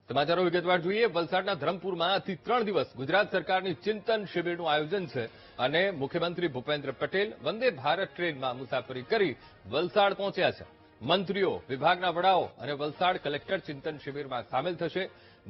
સમાચારો વિગતવાર જોઈએ. વલસાડના ધરમપુરમાં આજથી 3 દિવસ ગુજરાત સરકારની ચિંતન શિબિરનું આયોજન છે અને મુખ્યમંત્રી ભૂપેન્દ્ર પટેલ વંદે ભારત ટ્રેનમાં મુસાફરી કરી વલસાડ પહોંચ્યા છે. મંત્રીઓ, વિભાગના વડાઓ અને વલસાડ કલેક્ટર ચિંતન શિબિરમાં સામેલ થશે.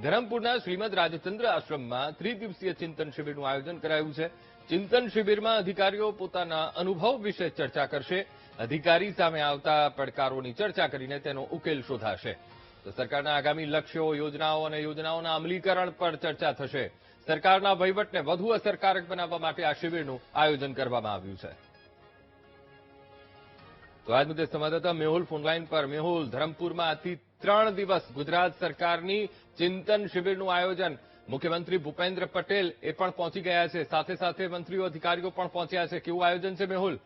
ધરમપુરના શ્રીમદ રાજચંદ્ર આશ્રમમાં ત્રિદિવસીય ચિંતન શિબિરનું આયોજન કરાયું છે. ચિંતન શિબિરમાં અધિકારીઓ પોતાના અનુભવ વિશે ચર્ચા કરશે. અધિકારી સામે આવતા પડકારોની ચર્ચા કરીને તેનો ઉકેલ શોધાશે. તો સરકારના આગામી લક્ષ્યો, યોજનાઓ અને યોજનાઓના અમલીકરણ પર ચર્ચા થશે. સરકારના વહીવટને વધુ અસરકારક બનાવવા માટે આ શિબિરનું આયોજન કરવામાં આવ્યું છે. તો આજ મુદ્દે સંવાદદાતા મેહુલ ફોનલાઈન પર. મેહુલ, ધરમપુરમાં આજથી 3 દિવસ ગુજરાત સરકારની ચિંતન શિબિરનું આયોજન. મુખ્યમંત્રી ભૂપેન્દ્ર પટેલ એ પણ પહોંચી ગયા છે, સાથે સાથે મંત્રીઓ, અધિકારીઓ પણ પહોંચ્યા છે. કેવું આયોજન છે મેહુલ?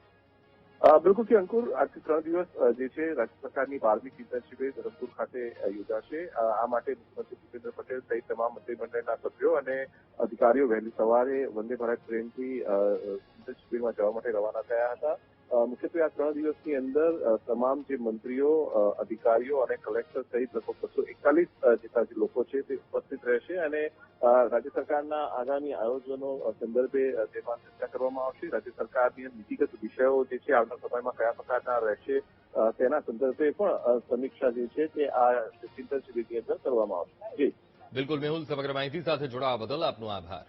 બિલકુલ કે અંકુર, આજથી 3 દિવસ જે છે રાજ્ય સરકારની 12મી ચિંતન શિબિર ધરમપુર ખાતે યોજાશે. આ માટે મુખ્યમંત્રી ભૂપેન્દ્ર પટેલ સહિત તમામ મંત્રીમંડળના સભ્યો અને અધિકારીઓ વહેલી સવારે વંદે ભારત ટ્રેનથી ચિંતન શિબિરમાં જવા માટે રવાના થયા હતા. મુખ્યત્વે આ 3 દિવસની અંદર તમામ જે મંત્રીઓ, અધિકારીઓ અને કલેક્ટર સહિત લગભગ 241 જેટલા જે લોકો છે તે ઉપસ્થિત રહેશે અને રાજ્ય સરકારના આગામી આયોજનો સંદર્ભે તેમાં ચર્ચા કરવામાં આવશે. રાજ્ય સરકારની નીતિગત વિષયો જે છે આવનાર સમયમાં કયા પ્રકારના રહેશે તેના સંદર્ભે પણ સમીક્ષા જે છે તે આ ચિંતન શિબિરની અંદર કરવામાં આવશે. જી બિલકુલ મેહુલ, સમગ્ર માહિતી સાથે જોડાવા બદલ આપનો આભાર.